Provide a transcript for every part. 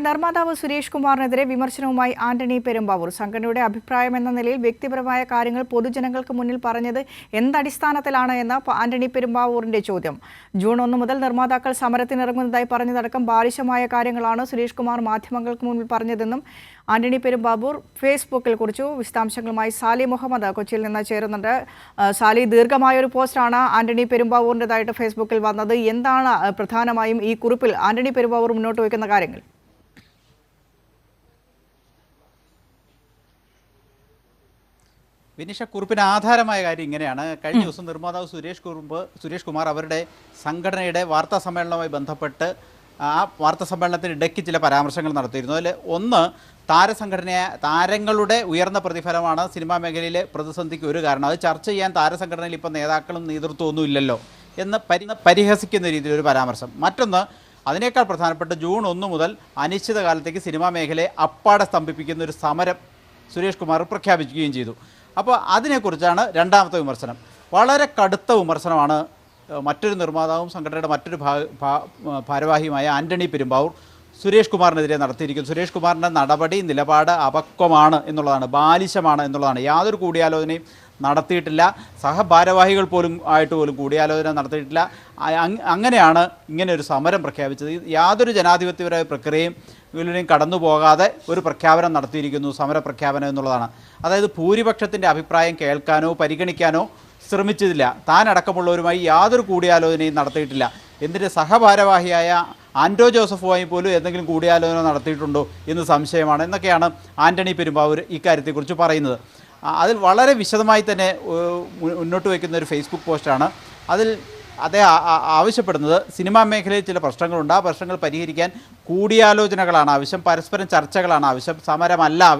നിർമ്മാതാവ് സുരേഷ് കുമാറിനെതിരെ വിമർശനവുമായി ആന്റണി പെരുമ്പാവൂർ. സംഘടനയുടെ അഭിപ്രായം എന്ന നിലയിൽ വ്യക്തിപരമായ കാര്യങ്ങൾ പൊതുജനങ്ങൾക്ക് മുന്നിൽ പറഞ്ഞത് എന്തടിസ്ഥാനത്തിലാണ് എന്ന ആന്റണി പെരുമ്പാവൂരിന്റെ ചോദ്യം. ജൂൺ 1 മുതൽ നിർമ്മാതാക്കൾ സമരത്തിനിറങ്ങുന്നതായി പറഞ്ഞതടക്കം ബാലിശമായ കാര്യങ്ങളാണ് സുരേഷ് കുമാർ മാധ്യമങ്ങൾക്ക് മുന്നിൽ പറഞ്ഞതെന്നും ആന്റണി പെരുമ്പാവൂർ ഫേസ്ബുക്കിൽ കുറിച്ചു. വിശദാംശങ്ങളുമായി സാലി മുഹമ്മദ് കൊച്ചിയിൽ നിന്ന് ചേരുന്നുണ്ട്. സാലി, ദീർഘമായൊരു പോസ്റ്റാണ് ആന്റണി പെരുമ്പാവൂരിൻ്റെതായിട്ട് ഫേസ്ബുക്കിൽ വന്നത്. എന്താണ് പ്രധാനമായും ഈ കുറിപ്പിൽ ആന്റണി പെരുമ്പാവൂർ മുന്നോട്ട് വയ്ക്കുന്ന കാര്യങ്ങൾ? വിനിഷ, കുറിപ്പിന് ആധാരമായ കാര്യം ഇങ്ങനെയാണ്. കഴിഞ്ഞ ദിവസം നിർമ്മാതാവ് സുരേഷ് കുമാർ അവരുടെ സംഘടനയുടെ വാർത്താ സമ്മേളനവുമായി ബന്ധപ്പെട്ട് ആ വാർത്താ സമ്മേളനത്തിന് ഇടയ്ക്ക് ചില പരാമർശങ്ങൾ നടത്തിയിരുന്നു. അതിൽ ഒന്ന്, താരങ്ങളുടെ ഉയർന്ന പ്രതിഫലമാണ് സിനിമാ മേഖലയിലെ പ്രതിസന്ധിക്ക് ഒരു കാരണം. അത് ചർച്ച ചെയ്യാൻ താരസംഘടനയിൽ ഇപ്പോൾ നേതാക്കളും നേതൃത്വമൊന്നും ഇല്ലല്ലോ എന്ന് പരിഹസിക്കുന്ന രീതിയിലൊരു പരാമർശം. മറ്റൊന്ന്, അതിനേക്കാൾ പ്രധാനപ്പെട്ട ജൂൺ 1 മുതൽ അനിശ്ചിതകാലത്തേക്ക് സിനിമാ മേഖലയെ അപ്പാടെ സ്തംഭിപ്പിക്കുന്ന ഒരു സമരം സുരേഷ് കുമാർ പ്രഖ്യാപിക്കുകയും ചെയ്തു. അപ്പോൾ അതിനെക്കുറിച്ചാണ് രണ്ടാമത്തെ വിമർശനം. വളരെ കടുത്ത വിമർശനമാണ് മറ്റൊരു നിർമ്മാതാവും സംഘടനയുടെ മറ്റൊരു ഭാരവാഹിയുമായ ആന്റണി പെരുമ്പാവൂർ സുരേഷ് കുമാറിനെതിരെ നടത്തിയിരിക്കുന്നത്. സുരേഷ് കുമാറിൻ്റെ നടപടി, നിലപാട് അപക്വമാണ് എന്നുള്ളതാണ്, ബാലിശമാണ് എന്നുള്ളതാണ്. യാതൊരു കൂടിയാലോചനയും നടത്തിയിട്ടില്ല. സഹഭാരവാഹികൾ പോലും കൂടിയാലോചന നടത്തിയിട്ടില്ല. അങ്ങനെയാണ് ഇങ്ങനെ ഒരു സമരം പ്രഖ്യാപിച്ചത്. യാതൊരു ജനാധിപത്യപരമായ പ്രക്രിയയും ഇതിലും കടന്നു പോകാതെ ഒരു പ്രഖ്യാപനം നടത്തിയിരിക്കുന്നു, സമരപ്രഖ്യാപനം എന്നുള്ളതാണ്. അതായത് ഭൂരിപക്ഷത്തിൻ്റെ അഭിപ്രായം കേൾക്കാനോ പരിഗണിക്കാനോ ശ്രമിച്ചതില്ല. താൻ അടക്കമുള്ളവരുമായി യാതൊരു കൂടിയാലോചനയും നടത്തിയിട്ടില്ല. എന്നിട്ട് സഹഭാരവാഹിയായ ആൻഡോ ജോസഫുമായി പോലും എന്തെങ്കിലും കൂടിയാലോചന നടത്തിയിട്ടുണ്ടോ എന്ന് സംശയമാണ് എന്നൊക്കെയാണ് ആന്റണി പെരുമ്പാവൂർ ഇക്കാര്യത്തെക്കുറിച്ച് പറയുന്നത്. അതിൽ വളരെ വിശദമായി തന്നെ മുന്നോട്ട് വയ്ക്കുന്ന ഒരു ഫേസ്ബുക്ക് പോസ്റ്റാണ്. അതിൽ അദ്ദേഹം ആവശ്യപ്പെടുന്നത് സിനിമാ മേഖലയിൽ ചില പ്രശ്നങ്ങളുണ്ട്. ആ പ്രശ്നങ്ങൾ പരിഹരിക്കാൻ കൂടിയാലോചനകളാണ് ആവശ്യം, പരസ്പരം ചർച്ചകളാണ് ആവശ്യം, സമരമല്ല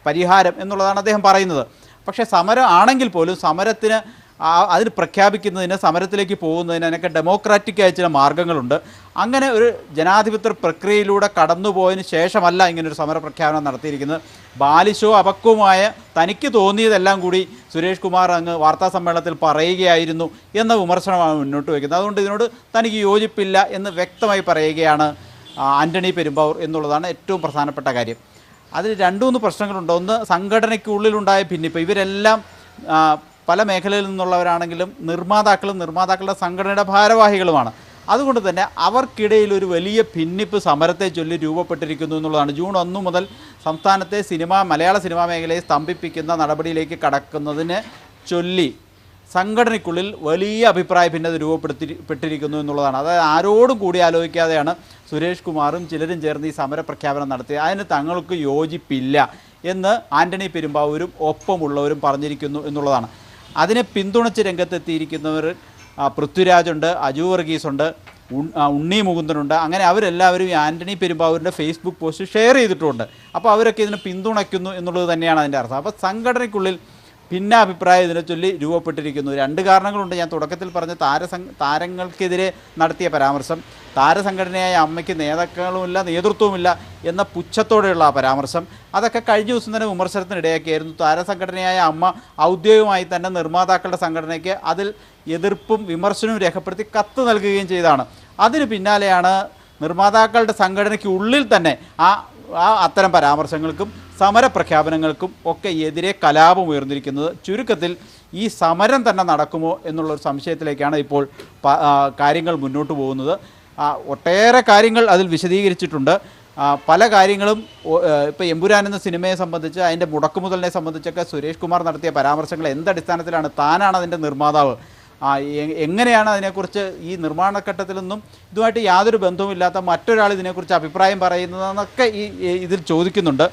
പരിഹാരം എന്നുള്ളതാണ് അദ്ദേഹം പറയുന്നത്. പക്ഷേ സമരം ആണെങ്കിൽ പോലും സമരത്തിന് അതിന് പ്രഖ്യാപിക്കുന്നതിന്, സമരത്തിലേക്ക് പോകുന്നതിന് അതിനൊക്കെ ഡെമോക്രാറ്റിക്കായ ചില മാർഗ്ഗങ്ങളുണ്ട്. അങ്ങനെ ഒരു ജനാധിപത്യ പ്രക്രിയയിലൂടെ കടന്നുപോയതിന് ശേഷമല്ല ഇങ്ങനൊരു സമരപ്രഖ്യാപനം നടത്തിയിരിക്കുന്നത്. ബാലിശോ അപക്വമായ തനിക്ക് തോന്നിയതെല്ലാം കൂടി സുരേഷ് കുമാർ അങ്ങ് വാർത്താ സമ്മേളനത്തിൽ പറയുകയായിരുന്നു എന്ന വിമർശനമാണ് മുന്നോട്ട് വയ്ക്കുന്നത്. അതുകൊണ്ട് ഇതിനോട് തനിക്ക് യോജിപ്പില്ല എന്ന് വ്യക്തമായി പറയുകയാണ് ആന്റണി പെരുമ്പാവൂർ എന്നുള്ളതാണ് ഏറ്റവും പ്രധാനപ്പെട്ട കാര്യം. അതിൽ 2-3 പ്രശ്നങ്ങളുണ്ട്. ഒന്ന്, സംഘടനയ്ക്കുള്ളിലുണ്ടായ ഭിന്നിപ്പ്. ഇവരെല്ലാം പല മേഖലയിൽ നിന്നുള്ളവരാണെങ്കിലും നിർമ്മാതാക്കളുടെ സംഘടനയുടെ ഭാരവാഹികളുമാണ്. അതുകൊണ്ട് തന്നെ അവർക്കിടയിൽ ഒരു വലിയ ഭിന്നിപ്പ് സമരത്തെ ചൊല്ലി രൂപപ്പെട്ടിരിക്കുന്നു എന്നുള്ളതാണ്. ജൂൺ 1 മുതൽ സംസ്ഥാനത്തെ മലയാള സിനിമാ മേഖലയെ സ്തംഭിപ്പിക്കുന്ന നടപടിയിലേക്ക് കടക്കുന്നതിനെ ചൊല്ലി സംഘടനയ്ക്കുള്ളിൽ വലിയ അഭിപ്രായ ഭിന്നത രൂപപ്പെട്ടിരിക്കുന്നു എന്നുള്ളതാണ്. അതായത് ആരോടും കൂടി ആലോചിക്കാതെയാണ് സുരേഷ് കുമാറും ചിലരും ചേർന്ന് ഈ സമരപ്രഖ്യാപനം നടത്തിയത്. അതിന് തങ്ങൾക്ക് യോജിപ്പില്ല എന്ന് ആന്റണി പെരുമ്പാവൂരും ഒപ്പമുള്ളവരും പറഞ്ഞിരിക്കുന്നു എന്നുള്ളതാണ്. അതിനെ പിന്തുണച്ച് രംഗത്തെത്തിയിരിക്കുന്നവർ പൃഥ്വിരാജുണ്ട്, അജു വർഗീസുണ്ട്, ഉണ്ണി മുകുന്ദനുണ്ട്. അങ്ങനെ അവരെല്ലാവരും ഈ ആന്റണി പെരുമ്പാവൂരിൻ്റെ ഫേസ്ബുക്ക് പോസ്റ്റ് ഷെയർ ചെയ്തിട്ടുമുണ്ട്. അപ്പോൾ അവരൊക്കെ ഇതിനെ പിന്തുണയ്ക്കുന്നു എന്നുള്ളത് തന്നെയാണ് അതിൻ്റെ അർത്ഥം. അപ്പോൾ സംഘടനയ്ക്കുള്ളിൽ ഭിന്നാഭിപ്രായം ഇതിനെ ചൊല്ലി രൂപപ്പെട്ടിരിക്കുന്നു. 2 കാരണങ്ങളുണ്ട്. ഞാൻ തുടക്കത്തിൽ പറഞ്ഞ താരങ്ങൾക്കെതിരെ നടത്തിയ പരാമർശം, താരസംഘടനയായ അമ്മയ്ക്ക് നേതാക്കളുമില്ല നേതൃത്വവുമില്ല എന്ന പുച്ഛത്തോടെയുള്ള ആ പരാമർശം, അതൊക്കെ കഴിഞ്ഞ ദിവസം തന്നെ വിമർശനത്തിനിടയാക്കിയായിരുന്നു. താരസംഘടനയായ അമ്മ ഔദ്യോഗികമായി തന്നെ നിർമ്മാതാക്കളുടെ സംഘടനയ്ക്ക് അതിൽ എതിർപ്പും വിമർശനവും രേഖപ്പെടുത്തി കത്ത് നൽകുകയും ചെയ്തതാണ്. അതിന് പിന്നാലെയാണ് നിർമ്മാതാക്കളുടെ സംഘടനയ്ക്ക് ഉള്ളിൽ തന്നെ അത്തരം പരാമർശങ്ങൾക്കും സമരപ്രഖ്യാപനങ്ങൾക്കും ഒക്കെ എതിരെ കലാപം ഉയർന്നിരിക്കുന്നത്. ചുരുക്കത്തിൽ ഈ സമരം തന്നെ നടക്കുമോ എന്നുള്ളൊരു സംശയത്തിലേക്കാണ് ഇപ്പോൾ കാര്യങ്ങൾ മുന്നോട്ട് പോകുന്നത്. ഒട്ടേറെ കാര്യങ്ങൾ അതിൽ വിശദീകരിച്ചിട്ടുണ്ട്. പല കാര്യങ്ങളും ഇപ്പോൾ എമ്പുരാൻ എന്ന സിനിമയെ സംബന്ധിച്ച്, അതിൻ്റെ മുടക്കുമുതലിനെ സംബന്ധിച്ചൊക്കെ സുരേഷ് കുമാർ നടത്തിയ പരാമർശങ്ങൾ എന്തടിസ്ഥാനത്തിലാണ്, താനാണ് അതിൻ്റെ നിർമ്മാതാവ്, എങ്ങനെയാണ് അതിനെക്കുറിച്ച് ഈ നിർമ്മാണഘട്ടത്തിലൊന്നും ഇതുമായിട്ട് യാതൊരു ബന്ധവുമില്ലാത്ത മറ്റൊരാൾ ഇതിനെക്കുറിച്ച് അഭിപ്രായം പറയുന്നതെന്നൊക്കെ ഇതിൽ ചോദിക്കുന്നുണ്ട്.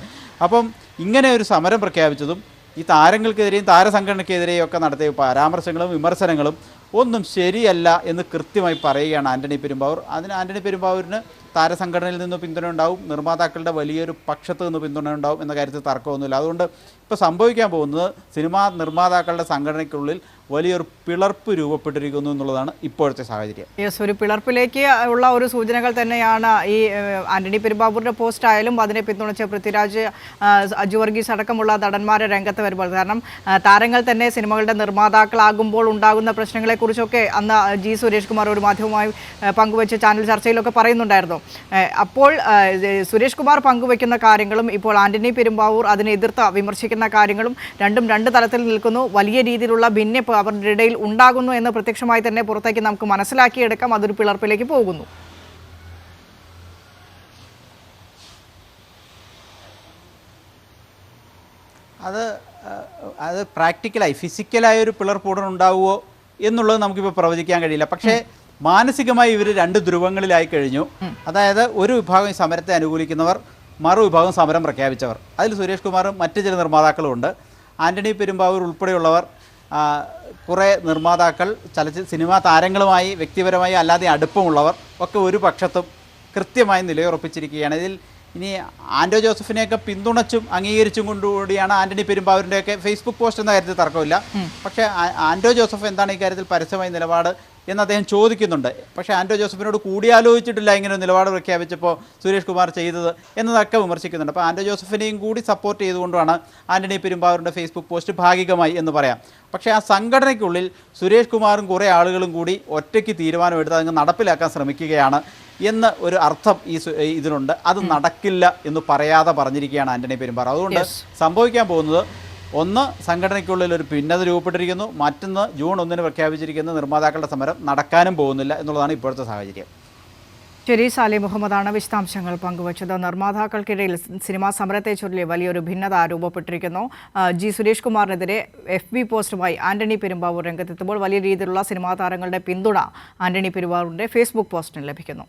അപ്പം ഇങ്ങനെ ഒരു സമരം പ്രഖ്യാപിച്ചതും ഈ താരങ്ങൾക്കെതിരെയും താരസംഘടനയ്ക്കെതിരെയും ഒക്കെ നടത്തിയ പരാമർശങ്ങളും വിമർശനങ്ങളും ഒന്നും ശരിയല്ല എന്ന് കൃത്യമായി പറയുകയാണ് ആന്റണി പെരുമ്പാവൂർ. അതിന് ആന്റണി പെരുമ്പാവൂരിന് താരസംഘടനയിൽ നിന്ന് പിന്തുണ ഉണ്ടാവും, നിർമ്മാതാക്കളുടെ വലിയൊരു പക്ഷത്ത് നിന്ന് പിന്തുണ ഉണ്ടാവും എന്ന കാര്യത്തിൽ തർക്കമൊന്നുമില്ല. അതുകൊണ്ട് ഇപ്പോൾ സംഭവിക്കാൻ പോകുന്നത് സിനിമാ നിർമ്മാതാക്കളുടെ സംഘടനയ്ക്കുള്ളിൽ വലിയൊരു പിളർപ്പ് രൂപപ്പെട്ടിരിക്കുന്നു എന്നുള്ളതാണ് ഇപ്പോഴത്തെ സാഹചര്യം. ഒരു പിളർപ്പിലേക്ക് ഉള്ള ഒരു സൂചനകൾ തന്നെയാണ് ഈ ആന്റണി പെരുമ്പാവൂരിൻ്റെ പോസ്റ്റ് ആയാലും അതിനെ പിന്തുണച്ച് പൃഥ്വിരാജ്, അജു വർഗീസ് അടക്കമുള്ള നടന്മാരെ രംഗത്ത് വരുമ്പോൾ. കാരണം താരങ്ങൾ തന്നെ സിനിമകളുടെ നിർമ്മാതാക്കളാകുമ്പോൾ ഉണ്ടാകുന്ന പ്രശ്നങ്ങളെക്കുറിച്ചൊക്കെ അന്ന് ജി സുരേഷ് കുമാർ ഒരു മാധ്യമവുമായി പങ്കുവച്ച് ചാനൽ ചർച്ചയിലൊക്കെ പറയുന്നുണ്ടായിരുന്നു. അപ്പോൾ സുരേഷ് കുമാർ പങ്കുവയ്ക്കുന്ന കാര്യങ്ങളും ഇപ്പോൾ ആന്റണി പെരുമ്പാവൂർ അതിനെ എതിർത്ത് വിമർശിക്കുന്ന കാര്യങ്ങളും രണ്ടും രണ്ട് തലത്തിൽ നിൽക്കുന്നു. വലിയ രീതിയിലുള്ള ഭിന്നിപ്പ് അവരുടെ ഇടയിൽ ഉണ്ടാകുന്നു എന്ന് പ്രത്യക്ഷമായി തന്നെ പുറത്തേക്ക് നമുക്ക് മനസ്സിലാക്കിയെടുക്കാം. അതൊരു പിളർപ്പിലേക്ക് പോകുന്നു. അത് പ്രാക്ടിക്കലായി ഫിസിക്കലായ ഒരു പിളർപ്പ് ഉടൻ ഉണ്ടാവുമോ എന്നുള്ളത് നമുക്കിപ്പോൾ പ്രവചിക്കാൻ കഴിയില്ല. പക്ഷേ മാനസികമായി ഇവർ രണ്ട് ധ്രുവങ്ങളിലായി കഴിഞ്ഞു. അതായത് ഒരു വിഭാഗം സമരത്തെ അനുകൂലിക്കുന്നവർ, മറുവിഭാഗം സമരം പ്രഖ്യാപിച്ചവർ. അതിൽ സുരേഷ് കുമാറും മറ്റു ചില നിർമ്മാതാക്കളും ഉണ്ട്. ആന്റണി പെരുമ്പാവൂർ ഉൾപ്പെടെയുള്ളവർ, കുറേ നിർമ്മാതാക്കൾ, സിനിമാ താരങ്ങളുമായി വ്യക്തിപരമായി അല്ലാതെ അടുപ്പമുള്ളവർ ഒക്കെ ഒരു പക്ഷത്തും കൃത്യമായി നിലയുറപ്പിച്ചിരിക്കുകയാണ്. ഇതിൽ ഇനി ആൻഡോ ജോസഫിനെയൊക്കെ പിന്തുണച്ചും അംഗീകരിച്ചും കൊണ്ടുകൂടിയാണ് ആന്റണി പെരുമ്പാവൂരിൻ്റെയൊക്കെ ഫേസ്ബുക്ക് പോസ്റ്റ് എന്ന കാര്യത്തിൽ തർക്കമില്ല. പക്ഷേ ആൻഡോ ജോസഫ് എന്താണ് ഇക്കാര്യത്തിൽ പരസ്യമായ നിലപാട് എന്ന് അദ്ദേഹം ചോദിക്കുന്നുണ്ട്. പക്ഷേ ആൻഡോ ജോസഫിനോട് കൂടിയാലോചിച്ചിട്ടില്ല ഇങ്ങനെ നിലപാട് പ്രഖ്യാപിച്ചപ്പോൾ സുരേഷ് കുമാർ ചെയ്തത് എന്നതൊക്കെ വിമർശിക്കുന്നുണ്ട്. അപ്പോൾ ആൻഡോ ജോസഫിനെയും കൂടി സപ്പോർട്ട് ചെയ്തുകൊണ്ടാണ് ആന്റണി പെരുമ്പാവൂരിൻ്റെ ഫേസ്ബുക്ക് പോസ്റ്റ് ഭാഗികമായി എന്ന് പറയാം. പക്ഷേ ആ സംഘടനയ്ക്കുള്ളിൽ സുരേഷ് കുമാറും കുറേ ആളുകളും കൂടി ഒറ്റയ്ക്ക് തീരുമാനമെടുത്ത് അതങ്ങ് നടപ്പിലാക്കാൻ ശ്രമിക്കുകയാണ് എന്ന് ഒരു അർത്ഥം ഇതിലുണ്ട്. അത് നടക്കില്ല എന്ന് പറയാതെ പറഞ്ഞിരിക്കുകയാണ് ആന്റണി പെരുമ്പാവൂർ. അതുകൊണ്ട് സംഭവിക്കാൻ പോകുന്നത്, ഒന്ന്, സംഘടനയ്ക്കുള്ളിൽ ഒരു ഭിന്നത രൂപപ്പെട്ടിരിക്കുന്നു. മറ്റൊന്ന്, ജൂൺ 1 പ്രഖ്യാപിച്ചിരിക്കുന്ന നിർമ്മാതാക്കളുടെ സമരം നടക്കാനും പോകുന്നില്ല എന്നുള്ളതാണ് ഇപ്പോഴത്തെ സാഹചര്യം. ശരി, സാലി മുഹമ്മദാണ് വിശദാംശങ്ങൾ പങ്കുവച്ചത്. നിർമ്മാതാക്കൾക്കിടയിൽ സിനിമാ സമരത്തെ ചൊല്ലി വലിയൊരു ഭിന്നത രൂപപ്പെട്ടിരിക്കുന്നു. സുരേഷ് കുമാറിനെതിരെ FB പോസ്റ്റുമായി ആന്റണി പെരുമ്പാവൂർ രംഗത്തെത്തുമ്പോൾ വലിയ രീതിയിലുള്ള സിനിമാ താരങ്ങളുടെ പിന്തുണ ആന്റണി പെരുമ്പാവൂരിൻ്റെ ഫേസ്ബുക്ക് പോസ്റ്റിന് ലഭിക്കുന്നു.